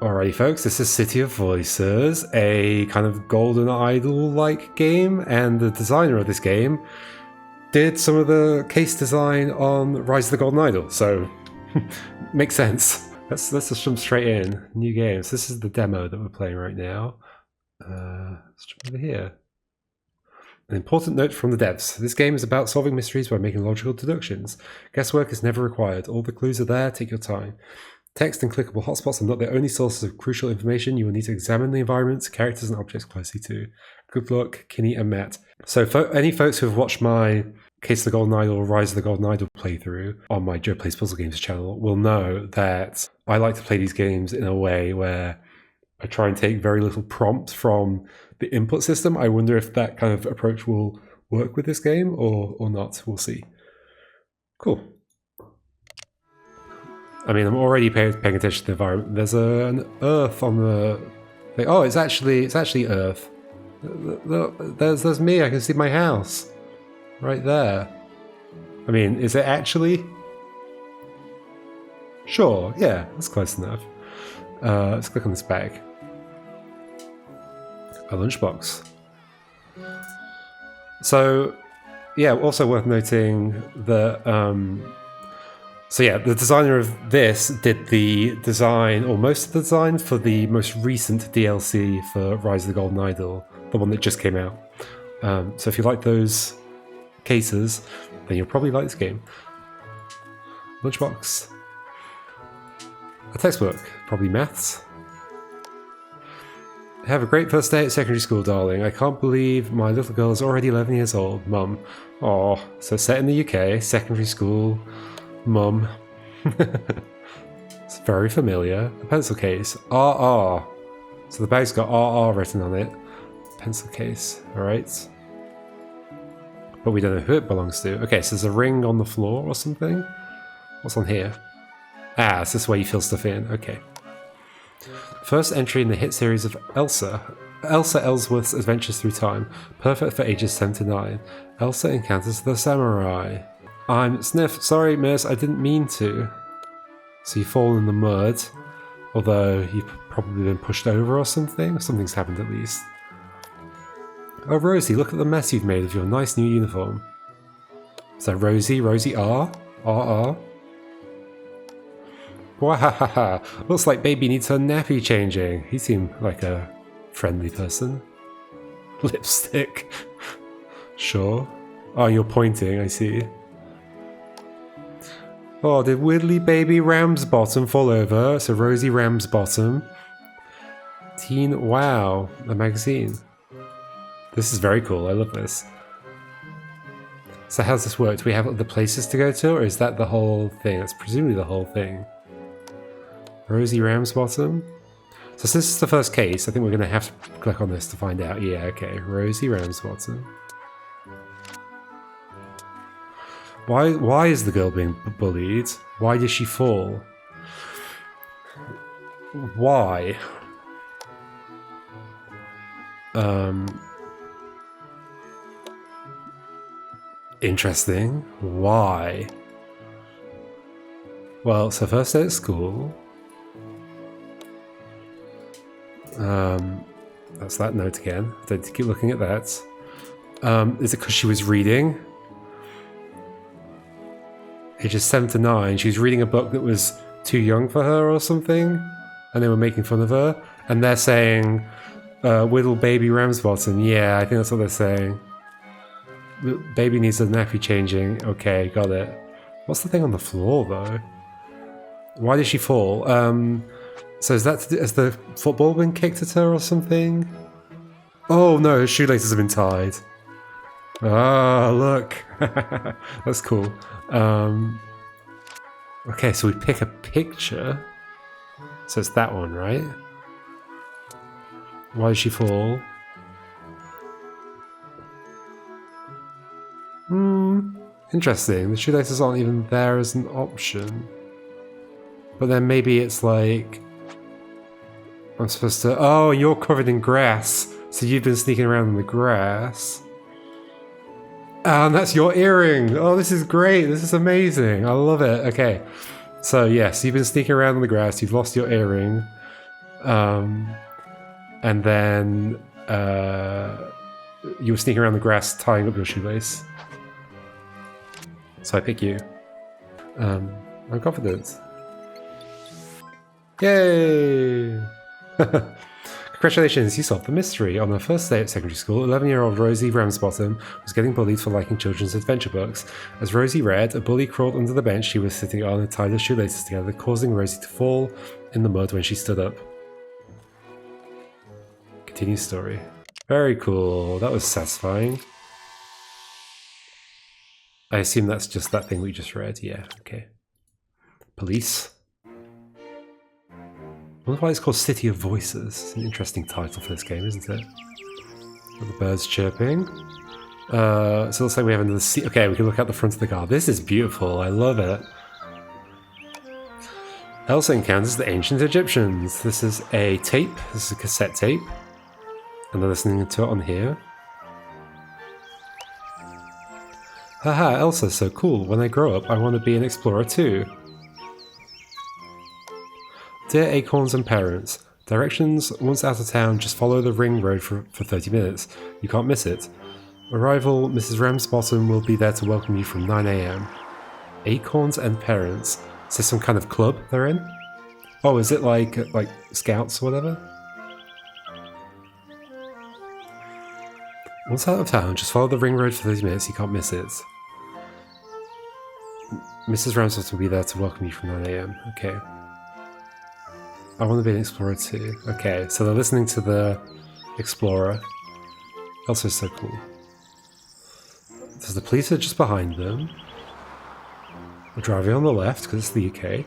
Alrighty folks, this is City of Voices, a kind of Golden Idol-like game, and the designer of this game did some of the case design on Rise of the Golden Idol, so makes sense. Let's just jump straight in. New games. This is the demo that we're playing right now. Let's jump over here. An important note from the devs. This game is about solving mysteries by making logical deductions. Guesswork is never required. All the clues are there, take your time. Text and clickable hotspots are not the only sources of crucial information. You will need to examine the environments, characters, and objects closely too. Good luck, Kinney and Matt. So any folks who have watched my Case of the Golden Idol or Rise of the Golden Idol playthrough on my Joe Plays Puzzle Games channel will know that I like to play these games in a way where I try and take very little prompt from the input system. I wonder if that kind of approach will work with this game or not. We'll see. Cool. I mean, I'm already paying attention to the environment. There's an earth on the thing. Oh, it's actually earth. There's me. I can see my house right there. I mean, is it actually? Sure. Yeah, that's close enough. Let's click on this bag. A lunchbox. So, yeah. Also worth noting that. So yeah, the designer of this did the design, or most of the design, for the most recent DLC for Rise of the Golden Idol, the one that just came out. So if you like those cases, then you'll probably like this game. Lunchbox. A textbook, probably maths. Have a great first day at secondary school, darling. I can't believe my little girl is already 11 years old. Mum. Aw, so set in the UK, secondary school. Mum. It's very familiar. A pencil case. RR. So the bag's got RR written on it. Pencil case. Alright. But we don't know who it belongs to. Okay, so there's a ring on the floor or something. What's on here? Ah, is this where you fill stuff in? Okay. First entry in the hit series of Elsa. Elsa Ellsworth's Adventures Through Time. Perfect for ages 7 to 9. Elsa encounters the samurai. I'm Sniff. Sorry, miss, I didn't mean to. So you fall in the mud, although you've probably been pushed over or something. Something's happened at least. Oh, Rosie, look at the mess you've made of your nice new uniform. Is that Rosie? Rosie R? R. Wahahaha. Looks like baby needs her nappy changing. He seemed like a friendly person. Lipstick. Sure. Oh, you're pointing, I see. Oh, did Widdly Baby Ramsbottom fall over? So Rosie Ramsbottom. Teen Wow, a magazine. This is very cool, I love this. So how's this work? Do we have other places to go to, or is that the whole thing? That's presumably the whole thing. Rosie Ramsbottom? So since it's the first case, I think we're going to have to click on this to find out. Yeah, okay. Rosie Ramsbottom. Why is the girl being bullied? Why did she fall? Why? Interesting. Why? Well, so first day at school. That's that note again. Don't keep looking at that. Is it because she was reading? Ages 7 to 9, she was reading a book that was too young for her or something, and they were making fun of her, and they're saying, Whittle Baby Ramsbottom. Yeah, I think that's what they're saying. Baby needs a nappy changing. Okay, got it. What's the thing on the floor, though? Why did she fall? So is that, has the football been kicked at her or something? Oh no, her shoelaces have been tied. Ah, look. That's cool. Okay, so we pick a picture. So it's that one, right? Why did she fall? Interesting. The shoelaces aren't even there as an option. But then maybe it's like... I'm supposed to... Oh, you're covered in grass. So you've been sneaking around in the grass. And that's your earring. Oh, this is great. This is amazing. I love it. Okay. So, yes, you've been sneaking around in the grass. You've lost your earring. And then you were sneaking around the grass tying up your shoelace. So I pick you. I'm confident. Yay! Congratulations, you solved the mystery. On her first day at secondary school, 11-year-old Rosie Ramsbottom was getting bullied for liking children's adventure books. As Rosie read, a bully crawled under the bench she was sitting on and tied her shoelaces together, causing Rosie to fall in the mud when she stood up. Continue story. Very cool. That was satisfying. I assume that's just that thing we just read. Yeah, okay. Police. I wonder why it's called City of Voices. It's an interesting title for this game, isn't it? Got the birds chirping. So it looks like we have another seat. Okay, we can look out the front of the car. This is beautiful. I love it. Elsa encounters the ancient Egyptians. This is a tape. This is a cassette tape. And they're listening to it on here. Haha, Elsa's so cool. When I grow up, I want to be an explorer too. Dear Acorns and Parents, directions: once out of town, just follow the ring road for 30 minutes. You can't miss it. Arrival: Mrs. Ramsbottom will be there to welcome you from 9 AM. Acorns and Parents. Is this some kind of club they're in? Oh, is it like scouts or whatever? Once out of town, just follow the ring road for 30 minutes. You can't miss it. Mrs. Ramsbottom will be there to welcome you from 9 AM. Okay. I want to be an explorer too. Okay, so they're listening to the explorer. Also so cool. So the police are just behind them. We're driving on the left because it's the UK.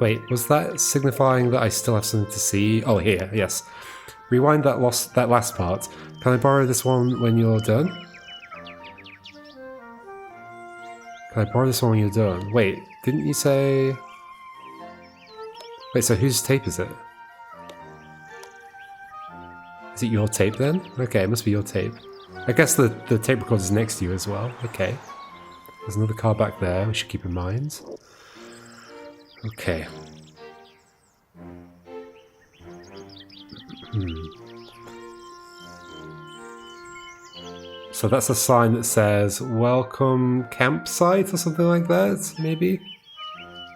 Wait, was that signifying that I still have something to see? Oh, here, yes. Rewind that last part. Can I borrow this one when you're done? Can I borrow this one when you're done? Wait, didn't you say... Wait, so whose tape is it? Is it your tape then? Okay, it must be your tape. I guess the tape recorder is next to you as well. Okay. There's another car back there we should keep in mind. Okay. So that's a sign that says, welcome campsite or something like that, maybe?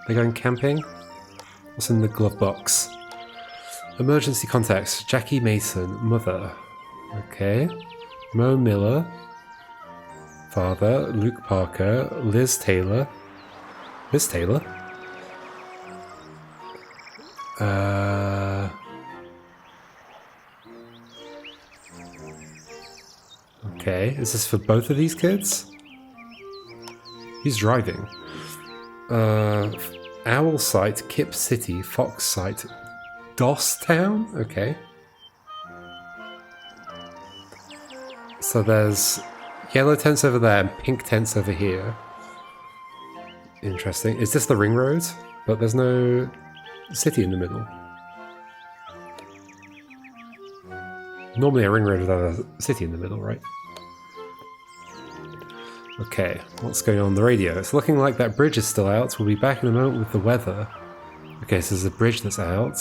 They're going camping? What's in the glove box? Emergency contacts. Jackie Mason, mother. Okay. Mo Miller, father. Luke Parker. Liz Taylor. Liz Taylor? Okay, is this for both of these kids? Who's driving? Owl Site, Kip City, Fox Site, Doss Town? Okay. So there's yellow tents over there and pink tents over here. Interesting. Is this the ring road? But there's no city in the middle. Normally a ring road would have a city in the middle, right? Okay, what's going on the radio? It's looking like that bridge is still out. We'll be back in a moment with the weather. Okay, so there's a bridge that's out.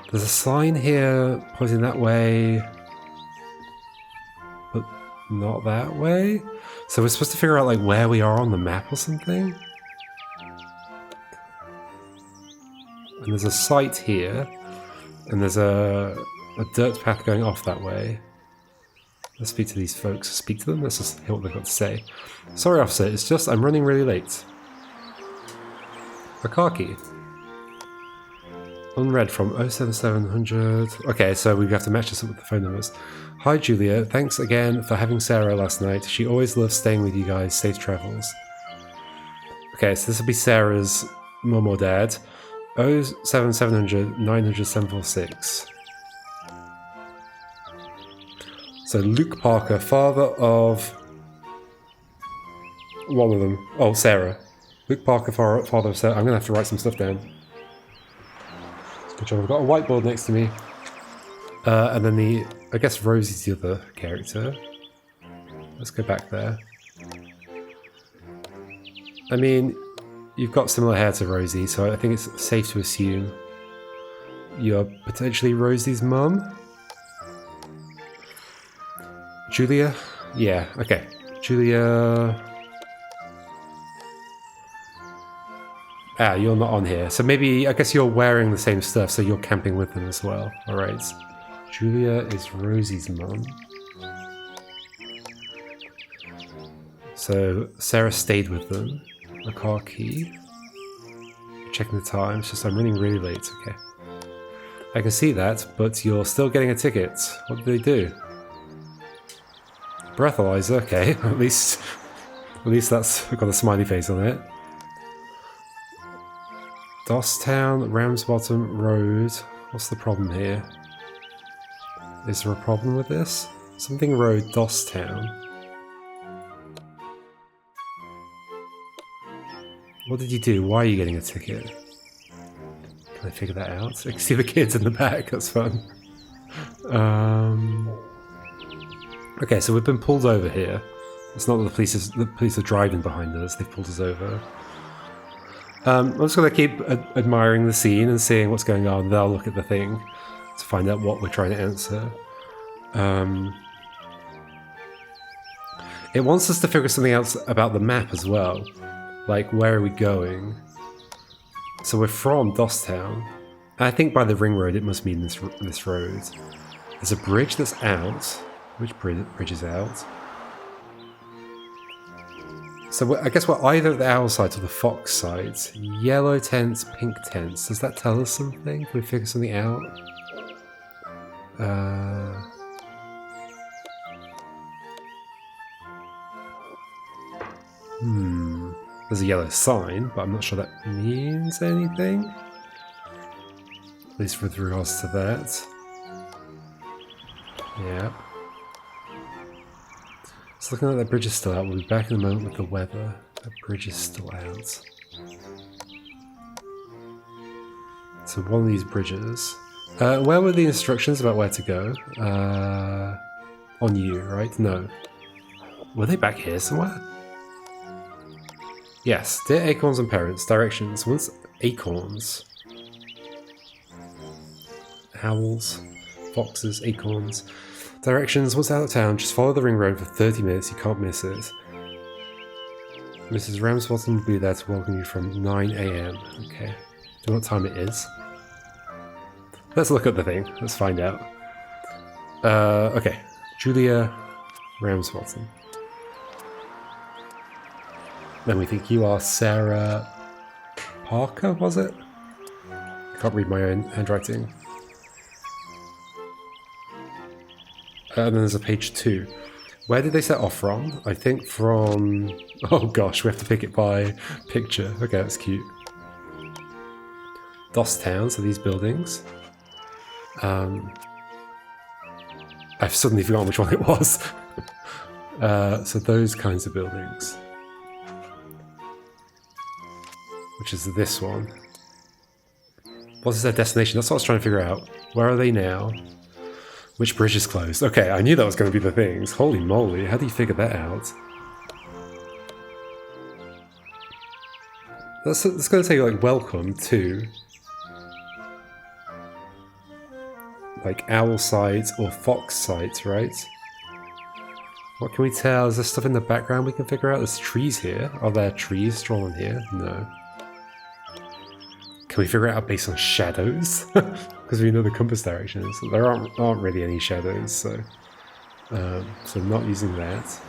There's a sign here pointing that way, but not that way. So we're supposed to figure out like where we are on the map or something. And there's a site here, and there's a dirt path going off that way. Let's speak to these folks. Speak to them? Let's just hear what they've got to say. Sorry, officer, it's just I'm running really late. A car key. Unread from 07700. Okay, so we have to match this up with the phone numbers. Hi, Julia. Thanks again for having Sarah last night. She always loves staying with you guys. Safe travels. Okay, so this will be Sarah's mum or dad. 07700 900 746. So Luke Parker, father of one of them. Oh, Sarah. Luke Parker, father of Sarah. I'm going to have to write some stuff down. Good job. I've got a whiteboard next to me. And then I guess Rosie's the other character. Let's go back there. I mean, you've got similar hair to Rosie, so I think it's safe to assume you're potentially Rosie's mum. Julia? Yeah, okay. Julia... Ah, you're not on here. So maybe, I guess you're wearing the same stuff, so you're camping with them as well. Alright. Julia is Rosie's mum. So Sarah stayed with them. A car key. Checking the time. It's just I'm running really late. Okay. I can see that, but you're still getting a ticket. What did they do? Breathalyzer. Okay. At least that's got a smiley face on it. Dosttown, Ramsbottom Road. What's the problem here? Is there a problem with this? Something Road, Dosttown. What did you do? Why are you getting a ticket? Can I figure that out? I can see the kids in the back, that's fun. Okay, so we've been pulled over here. It's not that the police are driving behind us, they've pulled us over. I'm just going to keep admiring the scene and seeing what's going on, then I'll look at the thing to find out what we're trying to answer. It wants us to figure something else about the map as well. Like, where are we going? So we're from Dosttown. I think by the ring road it must mean this road. There's a bridge that's out. Which bridge is out? So I guess we're either at the owl side or the fox side. Yellow tents, pink tents. Does that tell us something? Can we figure something out? There's a yellow sign, but I'm not sure that means anything. At least with regards to that. Yeah. It's looking like that bridge is still out. We'll be back in a moment with the weather. That bridge is still out. So one of these bridges. Where were the instructions about where to go? On you, right? No. Were they back here somewhere? Yes. Dear acorns and parents, directions. Once acorns. Owls, foxes, acorns. Directions, once out of town, just follow the ring road for 30 minutes, you can't miss it. Mrs. Ramsbottom will be there to welcome you from 9 AM. Okay. Do you know what time it is? Let's look at the thing. Let's find out. Okay. Julia Ramsbottom. Then we think you are Sarah Parker, was it? I can't read my own handwriting. And then there's a page 2. Where did they set off from? I think from... Oh gosh, we have to pick it by picture. Okay, that's cute. Dosttown, so these buildings. I've suddenly forgotten which one it was. So those kinds of buildings. Which is this one. What is their destination? That's what I was trying to figure out. Where are they now? Which bridge is closed? Okay, I knew that was going to be the things. Holy moly, how do you figure that out? That's going to say, like, welcome to... like, owl sites or fox sites, right? What can we tell? Is there stuff in the background we can figure out? There's trees here. Are there trees drawn here? No. Can we figure it out based on shadows? Because we know the compass directions. There aren't really any shadows, so not using that.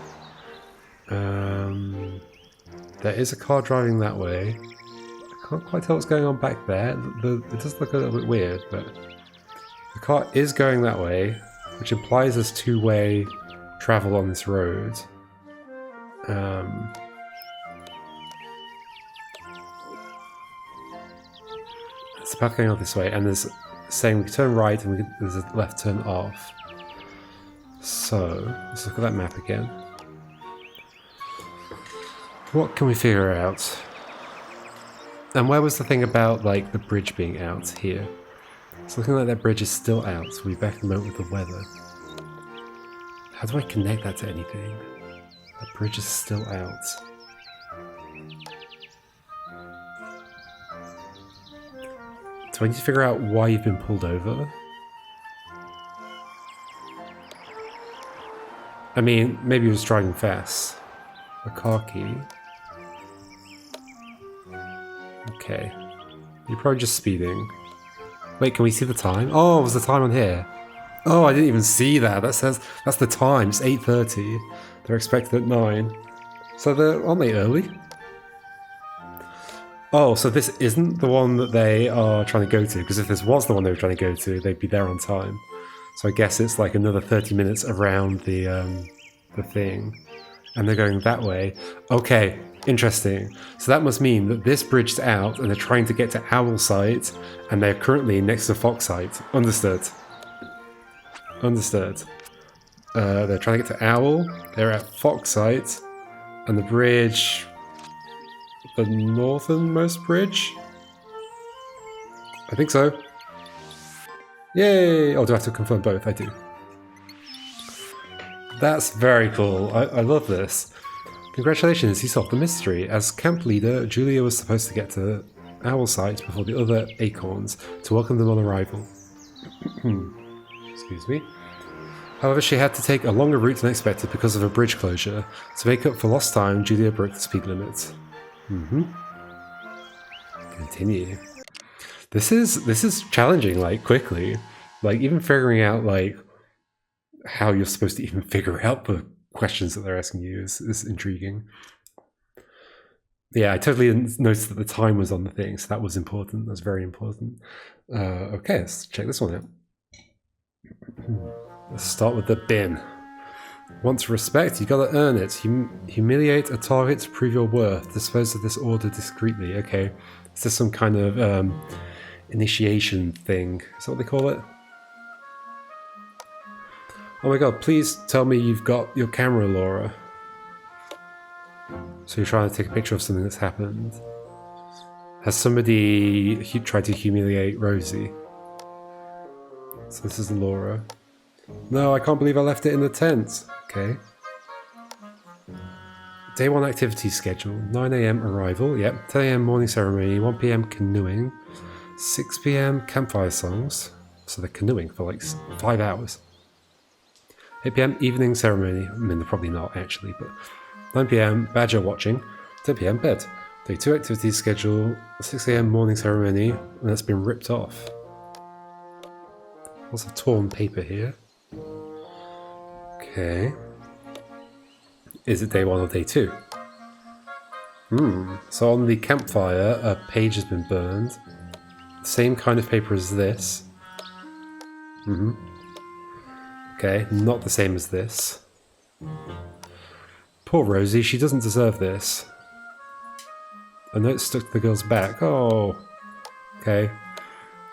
There is a car driving that way. I can't quite tell what's going on back there. It does look a little bit weird, but the car is going that way, which implies there's two-way travel on this road. There's a path going on this way, and there's saying we can turn right and there's a left turn off. So, let's look at that map again. What can we figure out? And where was the thing about, like, the bridge being out here? It's looking like that bridge is still out, so we'll be back in a moment with the weather. How do I connect that to anything? That bridge is still out. Do I need to figure out why you've been pulled over? I mean, maybe he was driving fast. A car key. Okay. You're probably just speeding. Wait, can we see the time? Oh, was the time on here? Oh, I didn't even see that. That says that's the time. It's 8:30. They're expected at 9. So aren't they early? Oh, so this isn't the one that they are trying to go to, because if this was the one they were trying to go to, they'd be there on time. So I guess it's like another 30 minutes around the thing. And they're going that way. Okay, interesting. So that must mean that this bridged out and they're trying to get to Owl Site, and they're currently next to Fox Site. Understood. Understood. They're trying to get to Owl, they're at Fox Site, and the bridge... the northernmost bridge? I think so. Yay! Oh, do I have to confirm both? I do. That's very cool. I love this. Congratulations, you solved the mystery. As camp leader, Julia was supposed to get to Owl Site before the other acorns to welcome them on arrival. Excuse me. However, she had to take a longer route than expected because of a bridge closure. To make up for lost time, Julia broke the speed limit. Continue. This is challenging, like, quickly. Like, even figuring out, like, how you're supposed to even figure out the questions that they're asking you is intriguing. Yeah, I totally didn't notice that the time was on the thing, so that was important. That's very important. Okay, let's check this one out. Let's start with the bin. Want respect? You gotta earn it. Humiliate a target to prove your worth. Dispose of this order discreetly. Okay. Is this some kind of initiation thing? Is that what they call it? Oh my god, please tell me you've got your camera, Laura. So you're trying to take a picture of something that's happened. Has somebody tried to humiliate Rosie? So this is Laura. No, I can't believe I left it in the tent. Okay. Day 1 activity schedule. 9 AM arrival. Yep. 10 AM morning ceremony. 1 PM canoeing. 6 PM campfire songs. So they're canoeing for like 5 hours. 8 PM evening ceremony. I mean, they're probably not actually, but 9 PM badger watching. 10 PM bed. Day 2 activities schedule. 6 AM morning ceremony. And that's been ripped off. Lots of torn paper here. Okay. Is it day 1 or day 2? So on the campfire, a page has been burned. Same kind of paper as this. Okay, not the same as this. Poor Rosie, she doesn't deserve this. A note stuck to the girl's back. Oh. Okay.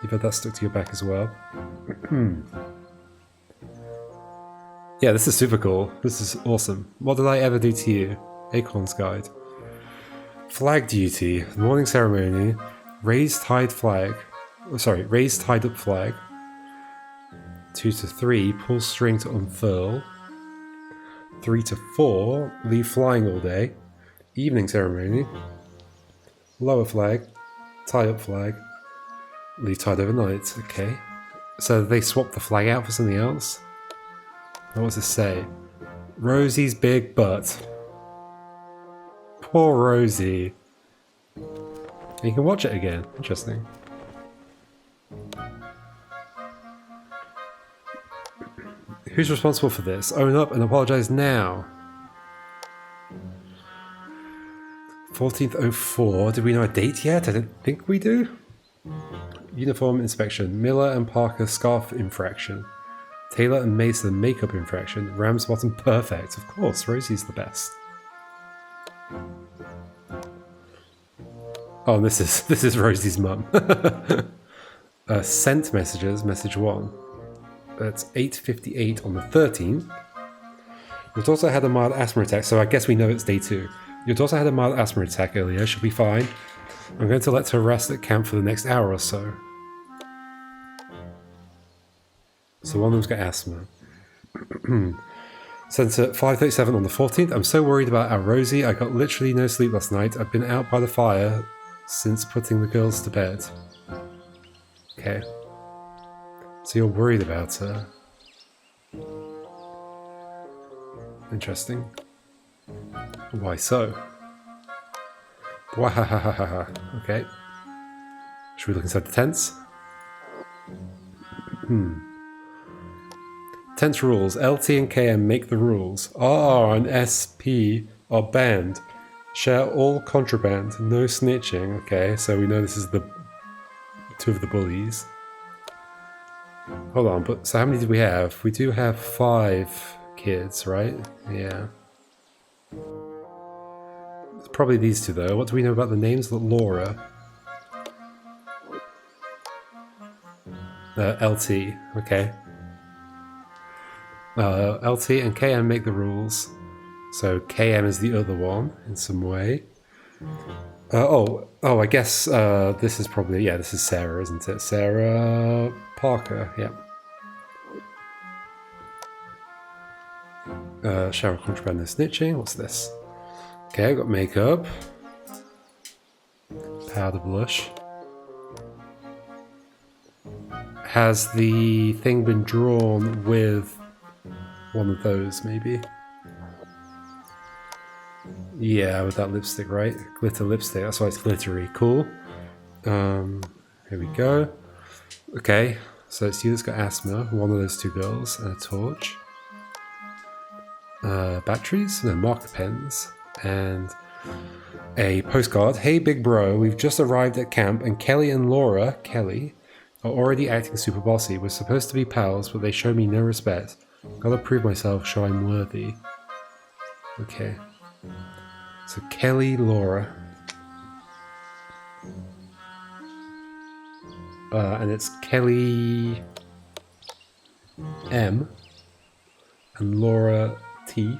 You've had that stuck to your back as well. Yeah, this is super cool. This is awesome. What did I ever do to you? Acorn's Guide. Flag duty. Morning ceremony. Raised tied flag. Oh, sorry, raised tied up flag. 2 to 3. Pull string to unfurl. 3 to 4. Leave flying all day. Evening ceremony. Lower flag. Tie up flag. Leave tied overnight. Okay. So they swapped the flag out for something else? What does this say? Rosie's big butt. Poor Rosie. And you can watch it again. Interesting. Who's responsible for this? Own up and apologize now. 14th04. Did we know a date yet? I don't think we do. Uniform inspection. Miller and Parker scarf infraction. Taylor and Mason makeup infraction. Ramsbottom perfect. Of course, Rosie's the best. Oh, and this is Rosie's mum. Sent messages. Message 1. That's 8:58 on the 13th. Your daughter had a mild asthma attack, so I guess we know it's day 2. Your daughter had a mild asthma attack earlier. She'll be fine. I'm going to let her rest at camp for the next hour or so. So one of them's got asthma. Sent at 5:37 on the 14th. I'm so worried about our Rosie. I got literally no sleep last night. I've been out by the fire since putting the girls to bed. Okay. So you're worried about her. Interesting. Why so? Wahahaha. Okay. Should we look inside the tents? Tent rules. LT and KM make the rules. RR and SP are banned. Share all contraband. No snitching. Okay, so we know this is the two of the bullies. Hold on, but so how many do we have? We do have 5 kids, right? Yeah. It's probably these two though. What do we know about the names? Laura. LT. Okay. LT and KM make the rules. So KM is the other one in some way. I guess this is probably, yeah, this is Sarah, isn't it? Sarah Parker, yeah. Shower contraband and snitching. What's this? Okay, I've got makeup. Powder blush. Has the thing been drawn with one of those, maybe? Yeah, with that lipstick, right? Glitter lipstick, that's why it's glittery. Cool. Here we go. Okay, so it's you that's got asthma, one of those 2 girls, and a torch. Batteries? No, marker pens. And a postcard. Hey, big bro, we've just arrived at camp, and Kelly and Laura, Kelly, are already acting super bossy. We're supposed to be pals, but they show me no respect. Gotta prove myself, show I'm worthy. Okay. So Kelly, Laura. And it's Kelly M and Laura T,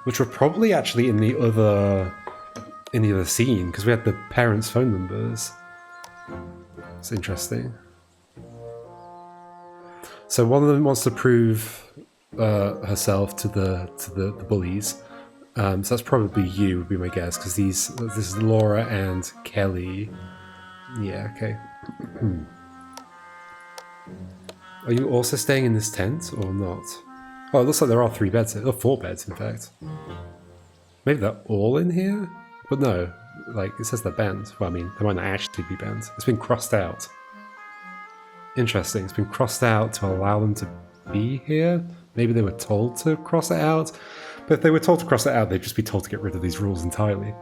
which were probably actually in the other scene, because we had the parents' phone numbers. It's interesting. So one of them wants to prove herself to the bullies. So that's probably you, would be my guess, because this is Laura and Kelly. Yeah, okay. Are you also staying in this tent or not? Oh, it looks like there are 3 beds, or 4 beds in fact. Maybe they're all in here? But no, like it says they're banned. Well, I mean, they might not actually be banned. It's been crossed out. Interesting, it's been crossed out to allow them to be here. Maybe they were told to cross it out. But if they were told to cross it out, they'd just be told to get rid of these rules entirely.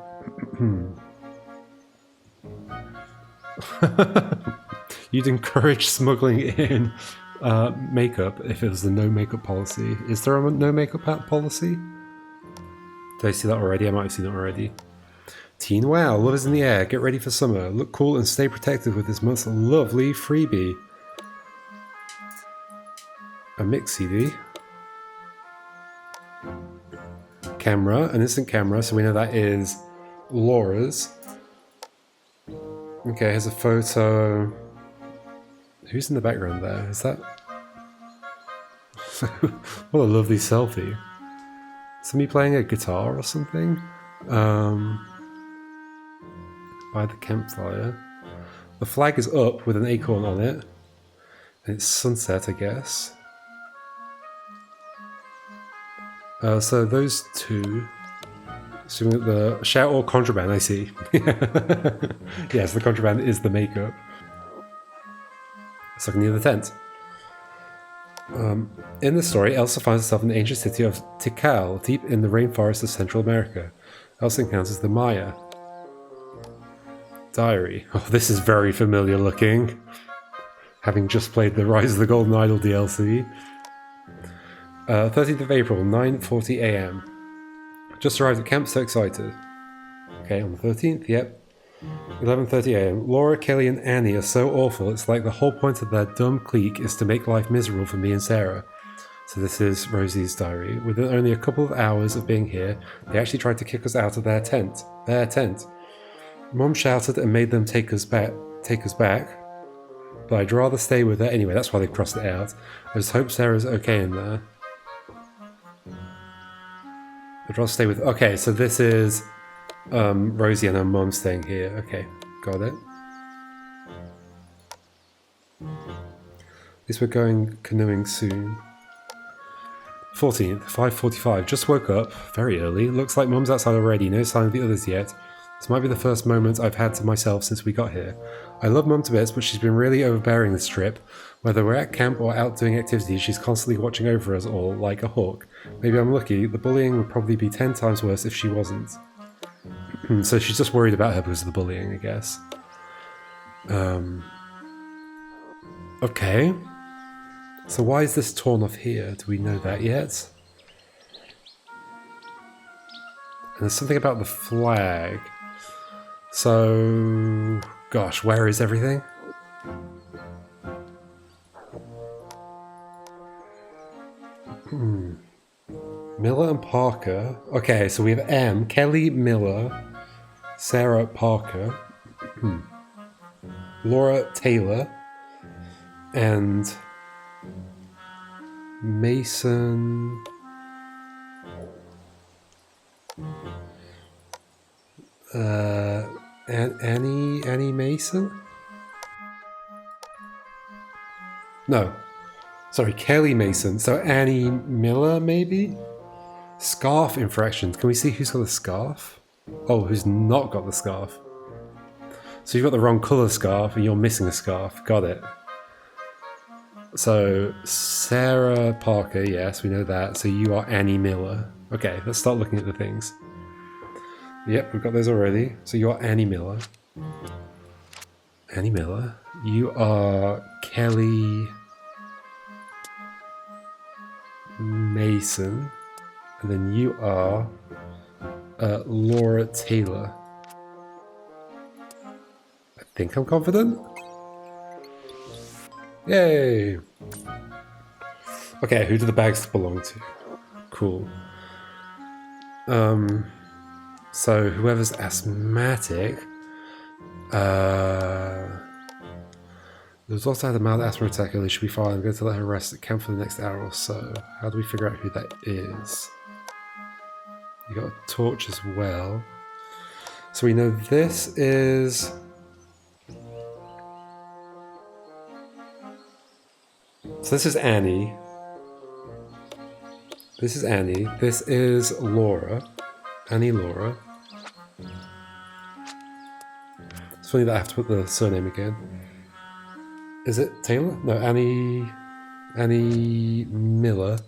You'd encourage smuggling in makeup if it was the no makeup policy. Is there a no makeup policy? Did I see that already? I might have seen it already. Teen wow, love is in the air. Get ready for summer. Look cool and stay protected with this month's lovely freebie. A mix CD. Camera, an instant camera, so we know that is Laura's. Okay, here's a photo. Who's in the background there? Is that... What a lovely selfie. Somebody playing a guitar or something? By the campfire. The flag is up with an acorn on it. And it's sunset, I guess. So those 2... Assuming that the shout or contraband, I see. Yes, the contraband is the makeup. Stuck near the tent. In the story, Elsa finds herself in the ancient city of Tikal, deep in the rainforest of Central America. Elsa encounters the Maya. Diary. Oh, this is very familiar looking. Having just played the Rise of the Golden Idol DLC. 13th of April, 9:40 AM. Just arrived at camp, so excited. Okay, on the 13th, yep. 11:30 AM. Laura, Kelly, and Annie are so awful, it's like the whole point of their dumb clique is to make life miserable for me and Sarah. So this is Rosie's diary. Within only a couple of hours of being here, they actually tried to kick us out of their tent. Mom shouted and made them take us back. But I'd rather stay with her anyway, that's why they crossed it out. I just hope Sarah's okay in there. I'd rather stay with... Okay, so this is Rosie and her mom staying here. Okay, got it. At least we're going canoeing soon. 14th, 5:45. Just woke up. Very early. Looks like Mum's outside already. No sign of the others yet. This might be the first moment I've had to myself since we got here. I love Mum to bits, but she's been really overbearing this trip. Whether we're at camp or out doing activities, she's constantly watching over us all like a hawk. Maybe I'm lucky. The bullying would probably be 10 times worse if she wasn't. So she's just worried about her because of the bullying, I guess. Okay. So why is this torn off here? Do we know that yet? And there's something about the flag. So... Gosh, where is everything? Miller and Parker. Okay, so we have M, Kelly, Miller, Sarah, Parker, Laura, Taylor, and Mason. Annie Mason? No. Sorry, Kelly Mason. So Annie Miller, maybe? Scarf infractions. Can we see who's got the scarf? Oh, who's not got the scarf? So you've got the wrong colour scarf and you're missing a scarf. Got it. So Sarah Parker, yes, we know that. So you are Annie Miller. Okay, let's start looking at the things. Yep, we've got those already. So you are Annie Miller. Annie Miller. You are Kelly Mason. And then you are Laura Taylor. I think I'm confident. Yay! Okay, who do the bags belong to? Cool. So whoever's asthmatic, there's also had a mild asthma attack earlier. Should be fine. I'm going to let her rest at camp for the next hour or so. How do we figure out who that is? You got a torch as well. So we know this is... So this is Annie. This is Annie. This is Laura. Annie Laura. It's funny that I have to put the surname again. Is it Taylor? No, Annie Miller.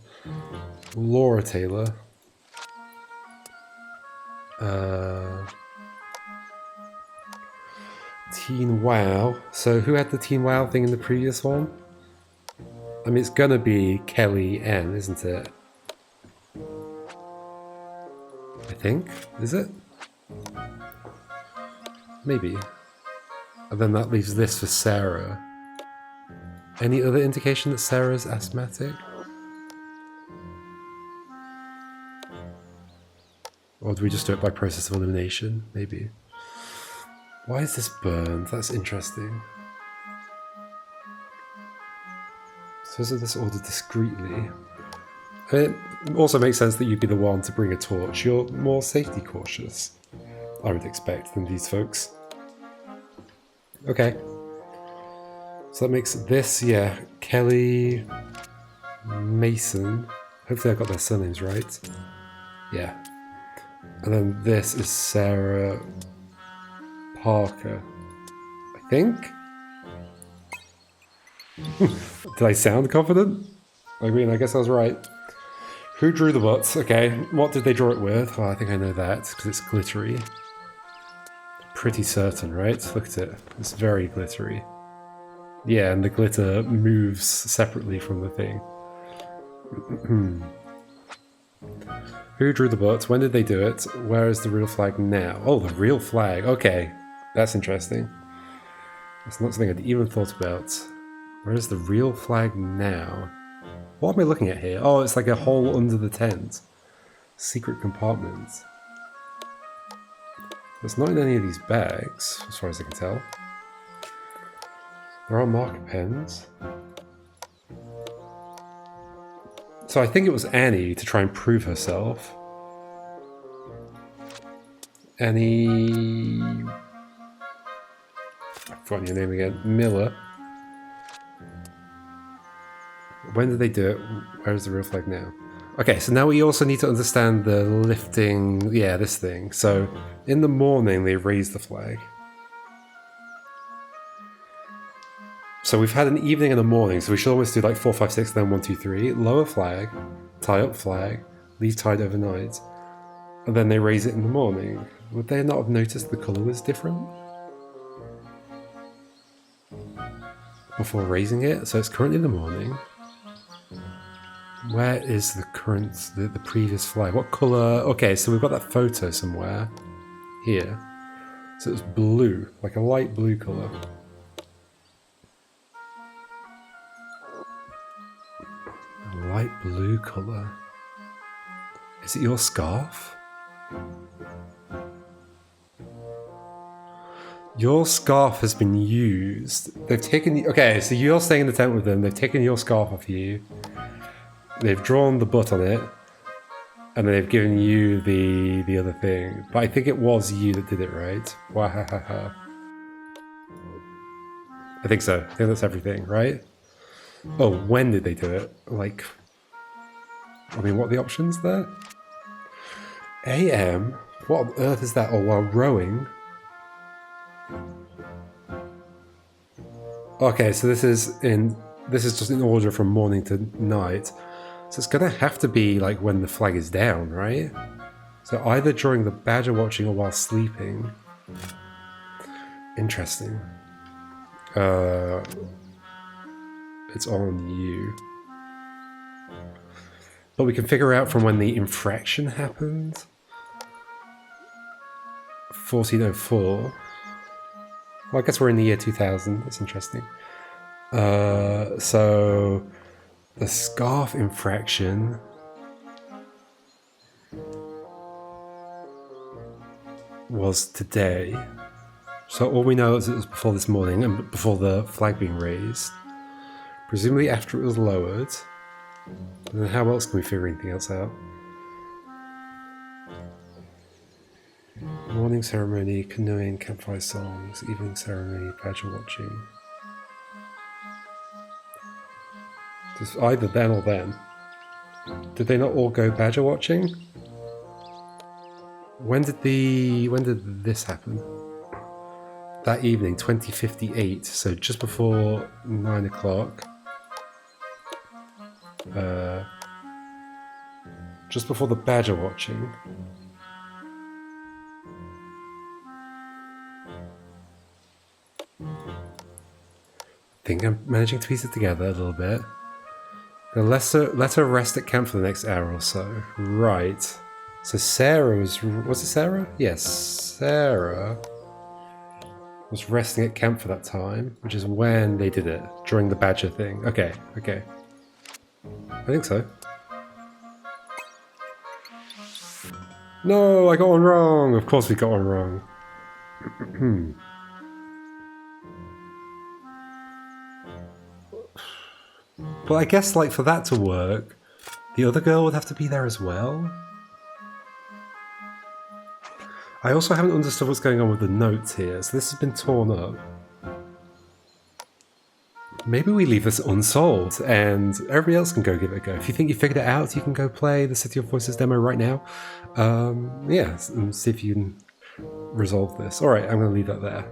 Laura Taylor. Teen Wow. So who had the Teen Wow thing in the previous one? I mean, it's gonna be Kelly M, isn't it? I think. Is it? Maybe. And then that leaves this for Sarah. Any other indication that Sarah's asthmatic? Or do we just do it by process of elimination? Maybe. Why is this burned? That's interesting. So is this ordered discreetly? It also makes sense that you'd be the one to bring a torch. You're more safety cautious, I would expect, than these folks. Okay. So that makes this, yeah, Kelly Mason. Hopefully I got their surnames right. Yeah. And then this is Sarah Parker, I think? Did I sound confident? I mean, I guess I was right. Who drew the butts? Okay, what did they draw it with? Well, I think I know that, because it's glittery. Pretty certain, right? Look at it. It's very glittery. Yeah, and the glitter moves separately from the thing. Who drew the butts? When did they do it? Where is the real flag now? Oh, the real flag. Okay, that's interesting. That's not something I'd even thought about. Where is the real flag now? What am I looking at here? Oh, it's like a hole under the tent. Secret compartment. It's not in any of these bags, as far as I can tell. There are marker pens. So I think it was Annie to try and prove herself. Annie... I've forgotten your name again. Miller. When did they do it? Where is the real flag now? Okay, so now we also need to understand the lifting, yeah, this thing. So in the morning they raise the flag. So we've had an evening and a morning, so we should always do like 4, 5, 6, then 1, 2, 3. Lower flag, tie up flag, leave tied overnight, and then they raise it in the morning. Would they not have noticed the colour was different before raising it? So it's currently in the morning. Where is the current, the previous flag? What colour? Okay, so we've got that photo somewhere here. So it's blue, like a light blue colour. A light blue colour. Is it your scarf? Your scarf has been used. They've taken... Okay, so you're staying in the tent with them. They've taken your scarf off you. They've drawn the butt on it. And then they've given you the other thing. But I think it was you that did it, right? Wahahaha. I think so. I think that's everything, right? Oh, when did they do it? Like... I mean, what are the options there? AM? What on earth is that? Oh, while rowing? Okay, so this is just in order from morning to night. So it's gonna have to be like when the flag is down, right? So either during the badger watching or while sleeping. Interesting. It's on you. But we can figure out from when the infraction happened. 1404. Well, I guess we're in the year 2000. That's interesting. So the scarf infraction was today. So all we know is it was before this morning and before the flag being raised. Presumably after it was lowered. And then how else can we figure anything else out? Morning ceremony, canoeing, campfire songs, evening ceremony, badger watching. Just either then or then. Did they not all go badger watching? When did this happen? That evening, 2058, so just before 9 o'clock. Just before the badger watching. I think I'm managing to piece it together a little bit. Let her rest at camp for the next hour or so. Right. So Sarah was it Sarah? Yes, Sarah was resting at camp for that time, which is when they did it, during the badger thing. Okay. I think so. No, I got one wrong. Of course we got one wrong. But I guess, like, for that to work, the other girl would have to be there as well. I also haven't understood what's going on with the notes here, so this has been torn up. Maybe we leave this unsolved, and everybody else can go give it a go. If you think you figured it out, you can go play the City of Voices demo right now. Yeah, and see if you can resolve this. Alright, I'm going to leave that there.